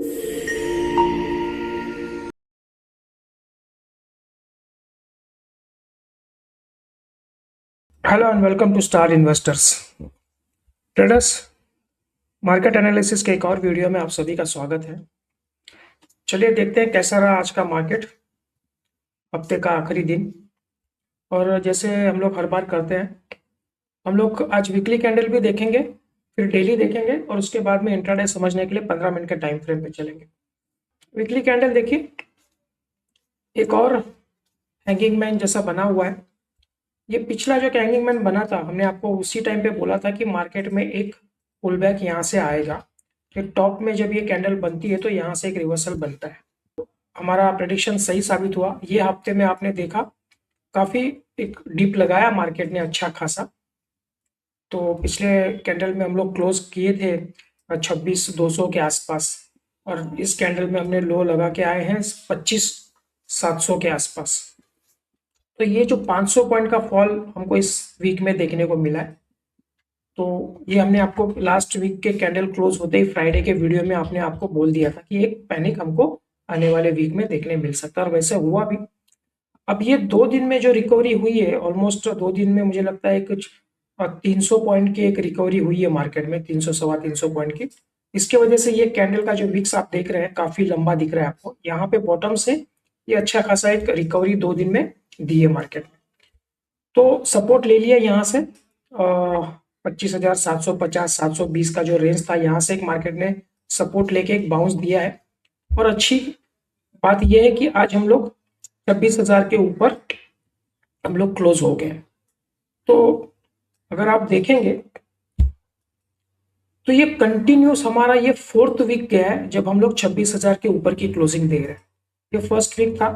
Hello and welcome to star investors traders. Market analysis के एक और वीडियो में आप सभी का स्वागत है। चलिए देखते हैं कैसा रहा आज का मार्केट, हफ्ते का आखिरी दिन। और जैसे हम लोग हर बार करते हैं, हम लोग आज वीकली कैंडल भी देखेंगे, फिर डेली देखेंगे और उसके बाद में इंट्राडे समझने के लिए 15 मिनट के टाइम फ्रेम पे चलेंगे। वीकली कैंडल देखिए, एक और हैंगिंग मैन जैसा बना हुआ है। ये पिछला जो हैंगिंग मैन बना था, हमने आपको उसी टाइम पे बोला था कि मार्केट में एक पुल बैक यहाँ से आएगा। फिर टॉप में जब ये कैंडल बनती है तो यहाँ से एक रिवर्सल बनता है। हमारा प्रेडिक्शन सही साबित हुआ। ये हफ्ते में आपने देखा काफी एक डीप लगाया मार्केट ने अच्छा खासा। तो पिछले कैंडल में हम लोग क्लोज किए थे 26,200 के आसपास, और इस कैंडल में हमने लो लगा के आए हैं 25,700 के आसपास। तो ये जो 500 पॉइंट का फॉल हमको इस वीक में देखने को मिला है, तो ये हमने आपको लास्ट वीक के कैंडल क्लोज होते ही फ्राइडे के वीडियो में आपने आपको बोल दिया था कि एक पैनिक हमको आने वाले वीक में देखने मिल सकता है, और वैसे हुआ भी। अब ये 2 दिन में जो रिकवरी हुई है, ऑलमोस्ट 2 दिन में मुझे लगता है कुछ 300 पॉइंट की एक रिकवरी हुई है मार्केट में, 300 सवा 300 पॉइंट की। इसके वजह से ये कैंडल का जो विक्स आप देख रहे हैं काफी लंबा दिख रहा है आपको। यहाँ पे बॉटम से ये अच्छा खासा एक रिकवरी 2 दिन में दी है मार्केट में। तो सपोर्ट ले लिया यहाँ से 25,750 720 का जो रेंज था, यहाँ से एक मार्केट ने सपोर्ट लेके एक बाउंस दिया है। और अच्छी बात यह है कि आज हम लोग 26,000 के ऊपर हम लोग क्लोज हो गए। तो अगर आप देखेंगे तो ये कंटिन्यूस हमारा ये 4th वीक गया है जब हम लोग 26,000 के ऊपर की क्लोजिंग दे रहे हैं। ये फर्स्ट वीक था,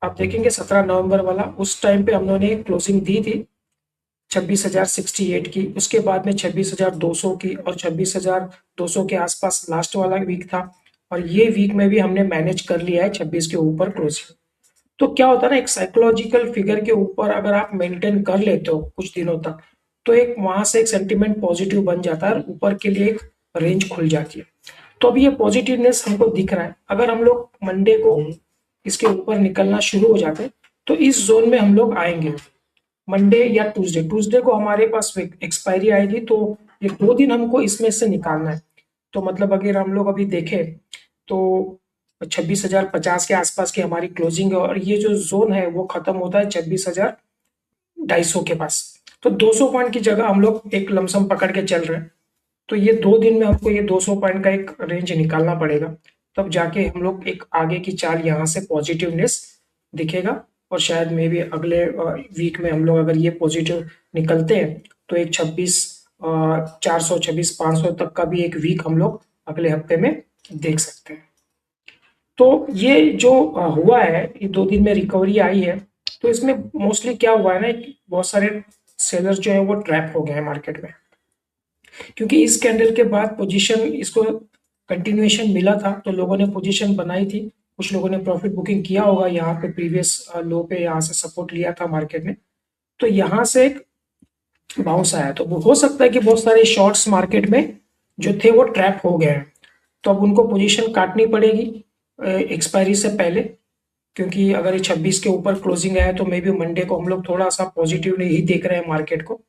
आप देखेंगे 17 नवंबर वाला, उस टाइम पे हम लोगों ने क्लोजिंग दी थी 26,068 की। उसके बाद में 26,200 की, और 26,200 के आसपास लास्ट वाला वीक था। और ये वीक में भी हमने मैनेज कर लिया है 26 के ऊपर क्लोजिंग। तो क्या होता है ना, एक साइकोलॉजिकल फिगर के ऊपर अगर आप मेंटेन कर लेते हो कुछ दिनों तक, तो एक वहां से एक सेंटिमेंट पॉजिटिव बन जाता है और ऊपर के लिए एक रेंज खुल जाती है। तो अभी ये पॉजिटिवनेस हमको दिख रहा है। अगर हम लोग मंडे को इसके ऊपर निकलना शुरू हो जाते तो इस जोन में हम लोग आएंगे। मंडे या ट्यूसडे, ट्यूसडे को हमारे पास एक्सपायरी आएगी, तो ये 2 दिन हमको इसमें से निकालना है। तो मतलब अगर हम लोग अभी देखें तो 26,050 के आसपास की हमारी क्लोजिंग है, और ये जो जोन है वो खत्म होता है 26,250 के पास। तो 200 पॉइंट की जगह हम लोग एक लमसम पकड़ के चल रहे हैं। तो ये 2 दिन में हमको ये 200 पॉइंट का एक रेंज निकालना पड़ेगा, तब जाके हम लोग एक आगे की चाल यहाँ से पॉजिटिवनेस दिखेगा। और शायद मे भी अगले वीक में हम लोग अगर ये पॉजिटिव निकलते हैं तो एक 26,400 26,500 तक का भी एक वीक हम लोग अगले हफ्ते में देख सकते हैं। तो ये जो हुआ है, ये 2 दिन में रिकवरी आई है, तो इसमें मोस्टली क्या हुआ है ना, बहुत सारे सेलर जो है वो ट्रैप हो गए हैं मार्केट में। क्योंकि इस कैंडल के बाद पोजीशन इसको कंटिन्यूएशन मिला था, तो लोगों ने पोजीशन बनाई थी। कुछ लोगों ने प्रॉफिट बुकिंग किया होगा यहाँ पे, प्रीवियस लो पे यहाँ से सपोर्ट लिया था मार्केट ने, तो यहाँ से एक बाउंस आया। तो वो हो सकता है कि बहुत सारे शॉर्ट्स मार्केट में जो थे वो ट्रैप हो गए हैं, तो अब उनको पोजीशन काटनी पड़ेगी एक्सपायरी से पहले। क्योंकि अगर ये 26 के ऊपर क्लोजिंग आया तो मे बी मंडे को हम लोग थोड़ा सा पॉजिटिव नहीं देख रहे हैं मार्केट को।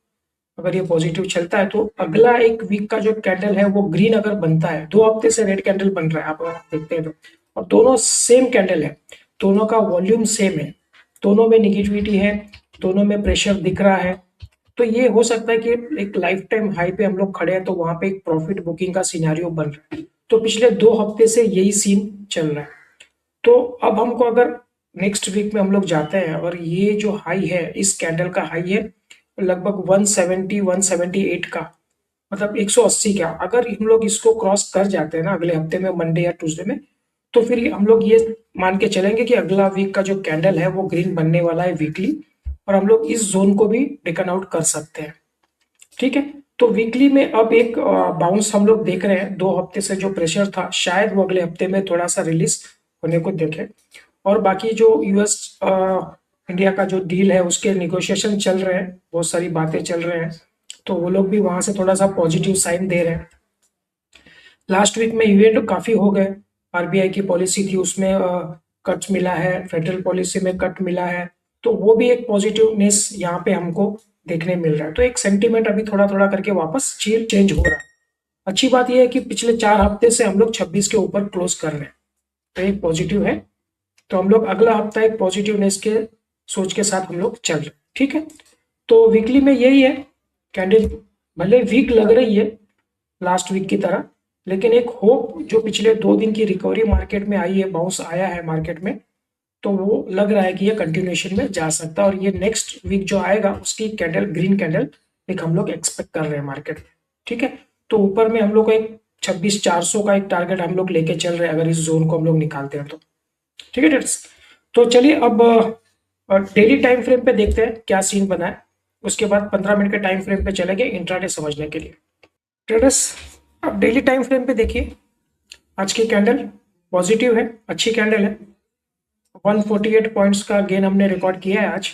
अगर ये पॉजिटिव चलता है तो अगला एक वीक का जो कैंडल है वो ग्रीन अगर बनता है, 2 हफ्ते से रेड कैंडल बन रहा है आप अगर देखते हैं तो, और दोनों सेम कैंडल है, दोनों का वॉल्यूम सेम है, दोनों में निगेटिविटी है, दोनों में प्रेशर दिख रहा है। तो ये हो सकता है कि एक लाइफ टाइम हाई पे हम लोग खड़े हैं, तो वहां पे एक प्रॉफिट बुकिंग का सिनेरियो बन रहा है। तो पिछले 2 हफ्ते से यही सीन चल रहा है। तो अब हमको अगर नेक्स्ट वीक में हम लोग जाते हैं और ये जो हाई है, इस कैंडल का हाई है लगभग 170 178 का, मतलब 180 का, अगर हम लोग इसको क्रॉस कर जाते हैं ना अगले हफ्ते में मंडे या ट्यूसडे में, तो फिर हम लोग ये मान के चलेंगे कि अगला वीक का जो कैंडल है वो ग्रीन बनने वाला है वीकली, और हम लोग इस जोन को भी टेकन आउट कर सकते हैं। ठीक है, तो वीकली में अब एक बाउंस हम लोग देख रहे हैं। 2 हफ्ते से जो प्रेशर था शायद वो अगले हफ्ते में थोड़ा सा रिलीज होने को देखे। और बाकी जो यूएस इंडिया का जो डील है उसके निगोशिएशन चल रहे हैं, बहुत सारी बातें चल रहे हैं, तो वो लोग भी वहां से थोड़ा सा पॉजिटिव साइन दे रहे हैं। लास्ट वीक में इवेंट काफी हो गए, आरबीआई की पॉलिसी थी उसमें कट मिला है, फेडरल पॉलिसी में कट मिला है, तो वो भी एक पॉजिटिवनेस यहाँ पे हमको देखने मिल रहा है। तो एक सेंटीमेंट अभी थोड़ा थोड़ा करके वापस चेंज हो रहा है। अच्छी बात यह है कि पिछले 4 हफ्ते से हम लोग 26 के ऊपर क्लोज कर रहे हैं, तो एक पॉजिटिव है। तो हम लोग अगला हफ्ता एक पॉजिटिवनेस के सोच के साथ हम लोग चल रहे हैं, ठीक है। तो वीकली में यही है, कैंडल भले वीक लग रही है लास्ट वीक की तरह, लेकिन एक होप जो पिछले 2 दिन की रिकवरी मार्केट में आई है, बाउंस आया है मार्केट में, तो वो लग रहा है कि ये कंटिन्यूएशन में जा सकता है। और ये नेक्स्ट वीक जो आएगा उसकी कैंडल, ग्रीन कैंडल एक हम लोग एक्सपेक्ट कर रहे हैं मार्केट में, ठीक है। तो ऊपर में हम लोग को एक 26,400 का एक टारगेट हम लोग लेके चल रहे हैं, अगर इस जोन को हम लोग निकालते हैं तो, ठीक है ट्रेडर्स। तो चलिए अब डेली टाइम फ्रेम पे देखते हैं क्या सीन बना है, उसके बाद 15 मिनट के टाइम फ्रेम पे चलेंगे इंट्राडे समझने के लिए। ट्रेडर्स अब डेली टाइम फ्रेम पे देखिए, आज की कैंडल पॉजिटिव है, अच्छी कैंडल है। 148 पॉइंट्स का गेन हमने रिकॉर्ड किया है आज।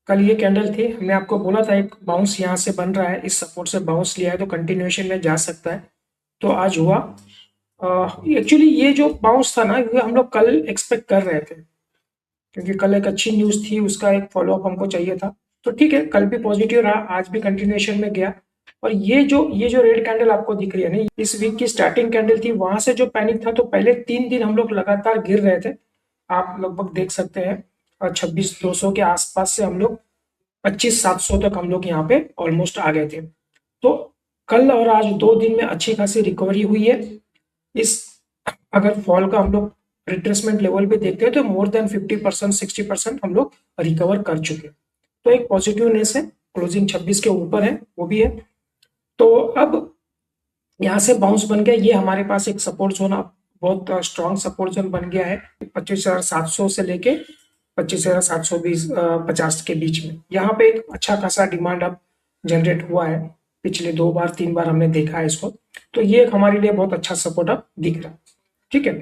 कल ये कैंडल थी, हमने आपको बोला था एक बाउंस यहाँ से बन रहा है, इस सपोर्ट से बाउंस लिया है तो कंटिन्यूएशन में जा सकता है, तो आज हुआ। एक्चुअली ये जो बाउंस था ना, ये हम लोग कल एक्सपेक्ट कर रहे थे, क्योंकि कल एक अच्छी न्यूज़ थी, उसका एक फॉलोअप हमको चाहिए था। तो ठीक है, कल भी पॉजिटिव रहा, आज भी कंटिन्यूएशन में गया। और ये जो रेड कैंडल आपको दिख रही है ना, इस वीक की स्टार्टिंग कैंडल थी, वहां से जो पैनिक था, तो पहले 3 दिन हम लोग लगातार गिर रहे थे। आप लगभग देख सकते हैं, और 26,200 के आसपास से हम लोग 25,700 तक हम लोग यहाँ पे ऑलमोस्ट आ गए थे। तो कल और आज 2 दिन में अच्छी खासी रिकवरी हुई है। इस अगर फॉल का हम लोग रिट्रेसमेंट लेवल भी देखते हैं तो मोर देन 50%, 60% हम लोग रिकवर कर चुके हैं। तो एक पॉजिटिवनेस है, क्लोजिंग 26 के ऊपर है, वो भी है। तो अब यहाँ से बाउंस बन गया, ये हमारे पास एक सपोर्ट जोन, बहुत स्ट्रॉन्ग सपोर्ट जोन बन गया है, 25,700 से लेके 25,720 50 के बीच में। यहाँ पे एक अच्छा खासा डिमांड अब जनरेट हुआ है, पिछले 2 बार 3 बार हमने देखा है इसको, तो ये एक हमारे लिए बहुत अच्छा सपोर्ट अब दिख रहा है, ठीक है।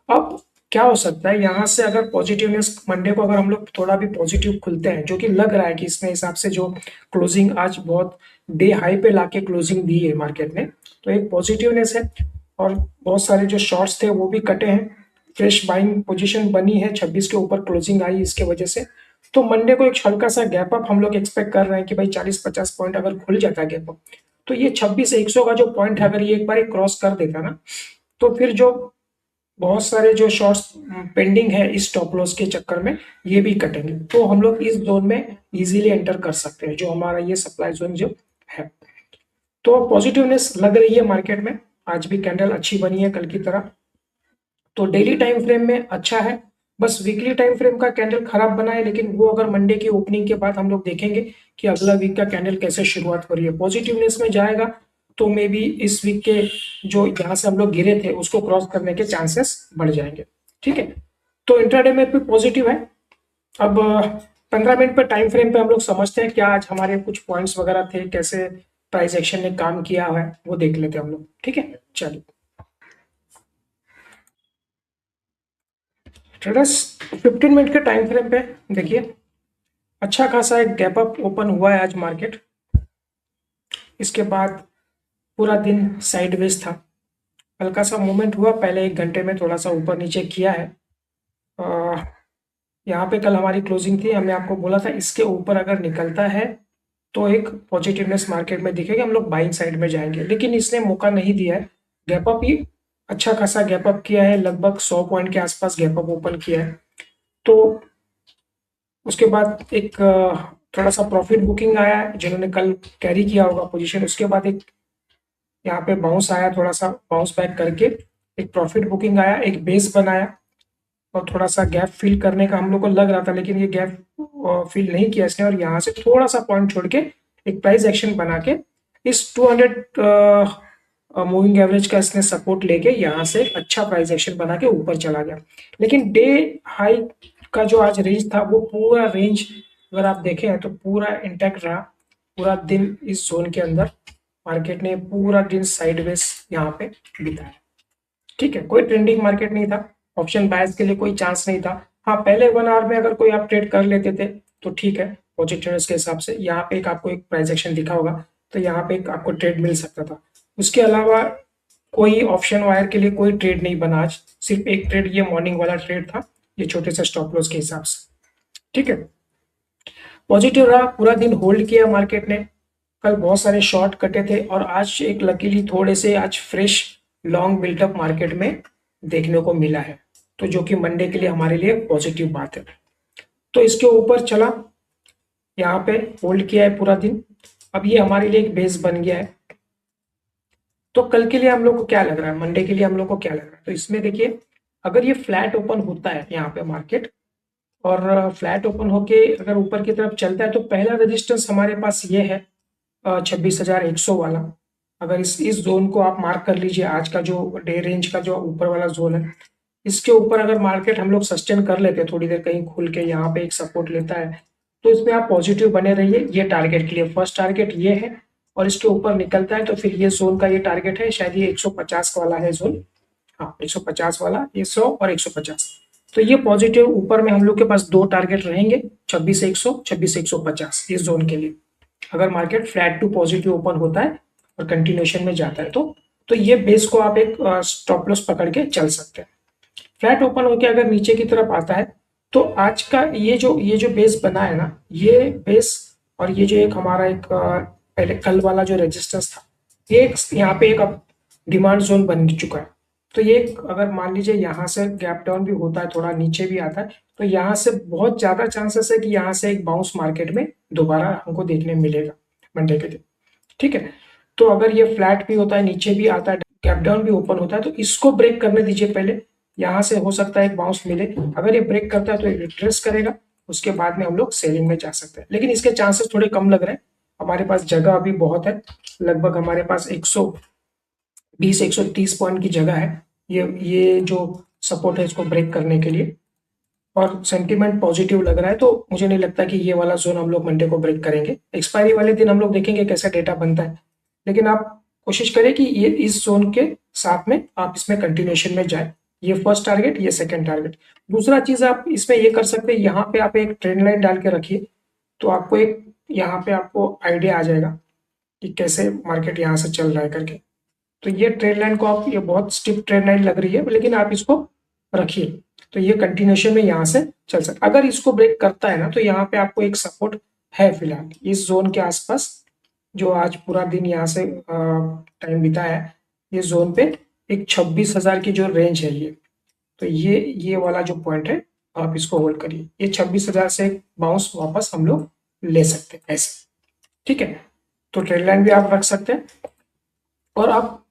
अब क्या हो सकता है यहाँ से, अगर पॉजिटिवनेस मंडे को अगर हम लोग थोड़ा भी पॉजिटिव खुलते हैं, जो कि लग रहा है कि इसमें हिसाब से जो क्लोजिंग आज बहुत डे हाई पे लाके क्लोजिंग दी है मार्केट ने, तो एक पॉजिटिवनेस है। और बहुत सारे जो शॉर्ट्स थे वो भी कटे हैं, फ्रेश बाइंग पोजीशन बनी है, 26 के ऊपर क्लोजिंग आई इसके वजह से। तो मंडे को एक हल्का सा गैप अप हम लोग एक्सपेक्ट कर रहे हैं कि भाई 40-50 पॉइंट अगर खुल जाता है गैप अप, तो ये 26,100 का जो पॉइंट है, अगर ये एक बार क्रॉस कर देता ना, तो फिर जो बहुत सारे जो शॉर्ट्स पेंडिंग है इस स्टॉप लॉस के चक्कर में, ये भी कटेंगे, तो हम लोग इस जोन में इजीली एंटर कर सकते हैं, जो हमारा ये सप्लाई जोन जो है। तो पॉजिटिवनेस लग रही है मार्केट में, आज भी कैंडल अच्छी बनी है कल की तरह। तो डेली टाइम फ्रेम में अच्छा है, बस वीकली टाइम फ्रेम का कैंडल खराब बना है, लेकिन वो अगर मंडे की ओपनिंग के बाद हम लोग देखेंगे कि अगला वीक का कैंडल कैसे शुरुआत हो रही है, पॉजिटिवनेस में जाएगा तो मे बी इस वीक के जो यहाँ से हम लोग गिरे थे उसको क्रॉस करने के चांसेस बढ़ जाएंगे, ठीक है। तो इंट्राडे में भी पॉजिटिव है। अब 15 मिनट पर टाइम फ्रेम पे हम लोग समझते हैं क्या आज हमारे कुछ पॉइंट्स वगैरह थे, कैसे प्राइस एक्शन ने काम किया है, वो देख लेते हैं हम लोग, ठीक है। चलिए ट्रेडर्स, 15 मिनट के टाइम फ्रेम पे देखिए, अच्छा खासा एक गैप अप ओपन हुआ है आज मार्केट। इसके बाद पूरा दिन साइडवेज था, हल्का सा मूवमेंट हुआ, पहले 1 घंटे में थोड़ा सा ऊपर नीचे किया है। यहाँ पे कल हमारी क्लोजिंग थी, हमने आपको बोला था इसके ऊपर अगर निकलता है तो एक पॉजिटिवनेस मार्केट में दिखेगा, हम लोग बाइंग साइड में जाएंगे, लेकिन इसने मौका नहीं दिया है। गैप अप ही अच्छा खासा गैप अप किया है, लगभग 100 पॉइंट के आसपास गैप अप ओपन किया है। तो उसके बाद एक थोड़ा सा प्रॉफिट बुकिंग आया है, जिन्होंने कल कैरी किया होगा पोजीशन, उसके बाद एक यहाँ पे बाउंस आया, थोड़ा सा बाउंस बैक करके एक प्रॉफिट बुकिंग आया, एक बेस बनाया, और थोड़ा सा गैप फिल करने का हम लोग को लग रहा था, लेकिन ये गैप फिल नहीं किया इसने, और यहाँ से थोड़ा सा पॉइंट छोड़ के एक प्राइस एक्शन बना के इस 200 मूविंग एवरेज का इसने सपोर्ट लेके यहाँ से अच्छा प्राइस एक्शन बना के ऊपर चला गया। लेकिन डे हाई का जो आज रेंज था, वो पूरा रेंज अगर आप देखें तो पूरा इंटैक्ट रहा, पूरा दिन इस जोन के अंदर मार्केट ने पूरा दिन साइडवेज यहाँ पे बिताया, ठीक है। कोई ट्रेंडिंग मार्केट नहीं था, ऑप्शन बायर्स के लिए कोई चांस नहीं था। हाँ, पहले 1 आवर में अगर कोई आप ट्रेड कर लेते थे तो ठीक है, पॉजिटिवनेस के हिसाब से यहाँ पे एक आपको एक प्राइस एक्शन दिखा होगा, तो यहाँ पे एक आपको ट्रेड मिल सकता था। उसके अलावा कोई ऑप्शन वायर के लिए कोई ट्रेड नहीं बना आज, सिर्फ एक ट्रेड ये मॉर्निंग वाला ट्रेड था, ये छोटे से स्टॉप लॉस के हिसाब से। ठीक है, पॉजिटिव रहा, पूरा दिन होल्ड किया मार्केट ने। कल बहुत सारे शॉर्ट कटे थे और आज एक लकीली थोड़े से आज फ्रेश लॉन्ग बिल्टअप मार्केट में देखने को मिला है, तो जो कि मंडे के लिए हमारे लिए पॉजिटिव बात है। तो इसके ऊपर चला, यहाँ पे होल्ड किया है पूरा दिन, अब ये हमारे लिए एक बेस बन गया है। तो कल के लिए हम लोग को क्या लग रहा है, मंडे के लिए हम लोग को क्या लग रहा है, तो इसमें देखिए अगर ये फ्लैट ओपन होता है यहाँ पे मार्केट, और फ्लैट ओपन होके अगर ऊपर की तरफ चलता है, तो पहला रेजिस्टेंस हमारे पास ये है 26,100 वाला। अगर इस जोन को आप मार्क कर लीजिए, आज का जो डे रेंज का जो ऊपर वाला जोन है, इसके ऊपर अगर मार्केट हम लोग सस्टेन कर लेते हैं थोड़ी देर कहीं खुल के, यहाँ पे एक सपोर्ट लेता है, तो इसमें आप पॉजिटिव बने रहिए। ये टारगेट के लिए फर्स्ट टारगेट ये है, और इसके ऊपर निकलता है तो फिर ये जोन का ये टारगेट है, शायद ये 150 वाला है जोन, हाँ 150 वाला, ये 100 और 150। तो ये पॉजिटिव ऊपर में हम लोग के पास दो टारगेट रहेंगे, 26,100, 26,150 इस जोन के लिए। अगर market flat to positive open होता है और कंटिन्यूएशन में जाता है तो ये बेस को आप एक स्टॉप लॉस पकड़ के चल सकते हैं। फ्लैट ओपन होकर अगर नीचे की तरफ आता है, तो आज का ये जो बेस बना है ना, ये बेस और ये जो एक हमारा एक पहले कल वाला जो रेजिस्टेंस था, एक यहाँ पे एक अब डिमांड जोन बन चुका है। तो ये अगर मान लीजिए यहाँ से गैप डाउन भी होता है, थोड़ा नीचे भी आता है, तो यहाँ से बहुत ज्यादा चांसेस है कि यहाँ से एक बाउंस मार्केट में दोबारा हमको देखने मिलेगा मंडे के दिन। ठीक है, तो अगर ये फ्लैट भी होता है, नीचे भी आता है, गैप डाउन भी ओपन होता है, तो इसको ब्रेक करने दीजिए पहले, यहाँ से हो सकता है एक बाउंस मिले। अगर ये ब्रेक करता है तो ये रिट्रेस करेगा, उसके बाद में हम लोग सेलिंग में जा सकते हैं, लेकिन इसके चांसेस थोड़े कम लग रहे हैं। हमारे पास जगह अभी बहुत है, लगभग हमारे पास 120 130 पॉइंट की जगह है ये जो सपोर्ट है इसको ब्रेक करने के लिए, और सेंटीमेंट पॉजिटिव लग रहा है, तो मुझे नहीं लगता कि ये वाला जोन हम लोग मंडे को ब्रेक करेंगे। एक्सपायरी वाले दिन हम लोग देखेंगे कैसा डेटा बनता है, लेकिन आप कोशिश करें कि ये इस जोन के साथ में आप इसमें कंटिन्यूएशन में जाए। ये फर्स्ट टारगेट, ये सेकंड टारगेट। दूसरा चीज आप इसमें ये कर सकते हैं, यहाँ पे आप एक ट्रेंड लाइन डाल के रखिए, तो आपको एक यहाँ पे आपको आइडिया आ जाएगा कि कैसे मार्केट यहाँ से चल रहा है करके। तो ये ट्रेंड लाइन को आप, ये बहुत स्टिप ट्रेंड लाइन लग रही है, लेकिन आप इसको रखिए, तो ये कंटिन्यूएशन में यहाँ से चल सकता। अगर इसको ब्रेक करता है ना, तो यहाँ पे आपको एक सपोर्ट है फिलहाल इस जोन के आसपास, जो आज पूरा दिन यहाँ से टाइम बिताया है, ये जोन पे एक 26,000 की जो रेंज है ये, तो ये वाला जो पॉइंट है आप इसको होल्ड करिए। ये 26,000 से बाउंस वापस हम लोग ले सकते हैं ऐसे। ठीक है, तो ट्रेंड लाइन भी आप रख सकते हैं, और आप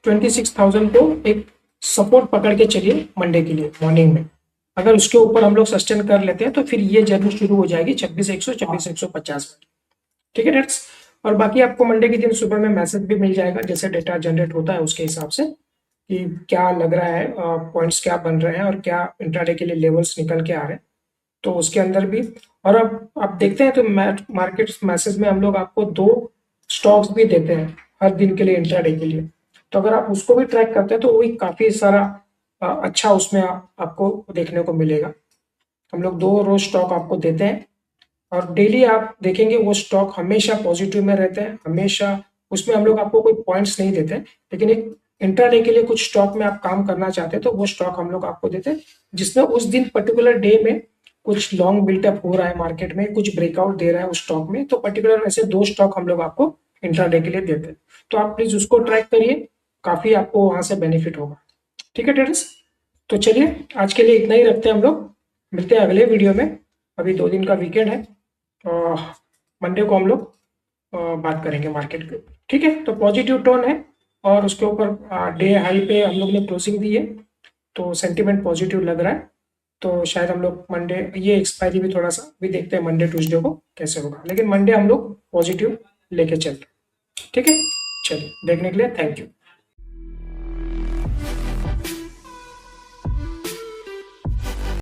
26,000 को एक सपोर्ट पकड़ के चलिए मंडे के लिए मॉर्निंग में। अगर उसके ऊपर हम लोग सस्टेन कर लेते हैं, तो फिर ये जर्नी शुरू हो जाएगी 26,100, 26,150 में। ठीक है डेट्स, और बाकी आपको मंडे के दिन सुबह में मैसेज भी मिल जाएगा, जैसे डेटा जनरेट होता है उसके हिसाब से कि क्या लग रहा है, पॉइंट्स क्या बन रहे हैं और क्या इंट्राडे के लिए लेवल्स निकल के आ रहे हैं, तो उसके अंदर भी। और अब आप देखते हैं तो मार्केट मैसेज में हम लोग आपको 2 स्टॉक्स भी देते हैं हर दिन के लिए, इंट्राडे के लिए। तो अगर आप उसको भी ट्रैक करते हैं तो वही काफी सारा अच्छा उसमें आपको देखने को मिलेगा। हम लोग 2 रोज स्टॉक आपको देते हैं, और डेली आप देखेंगे वो स्टॉक हमेशा पॉजिटिव में रहते हैं, हमेशा उसमें हम लोग आपको कोई पॉइंट्स नहीं देते हैं, लेकिन एक इंट्राडे के लिए कुछ स्टॉक में आप काम करना चाहते हैं तो वो स्टॉक हम लोग आपको देते हैं, जिसमें उस दिन पर्टिकुलर डे में कुछ लॉन्ग बिल्टअप हो रहा है मार्केट में, कुछ ब्रेकआउट दे रहा है उस स्टॉक में, तो पर्टिकुलर ऐसे 2 स्टॉक हम लोग आपको इंट्राडे के लिए देते हैं। तो आप प्लीज उसको ट्रैक करिए, काफी आपको वहां से बेनिफिट होगा। ठीक है ट्रेडर्स, तो चलिए आज के लिए इतना ही रखते हैं, हम लोग मिलते हैं अगले वीडियो में। अभी 2 दिन का वीकेंड है, मंडे को हम लोग बात करेंगे मार्केट की। ठीक है, तो पॉजिटिव टोन है, और उसके ऊपर डे हाई पे हम लोग ने क्लोजिंग दी है, तो सेंटीमेंट पॉजिटिव लग रहा है। तो शायद हम लोग मंडे, ये एक्सपायरी भी थोड़ा सा भी देखते हैं मंडे ट्यूसडे को कैसे होगा, लेकिन मंडे हम लोग पॉजिटिव लेके चलते हैं। ठीक है, चलिए देखने के लिए थैंक यू।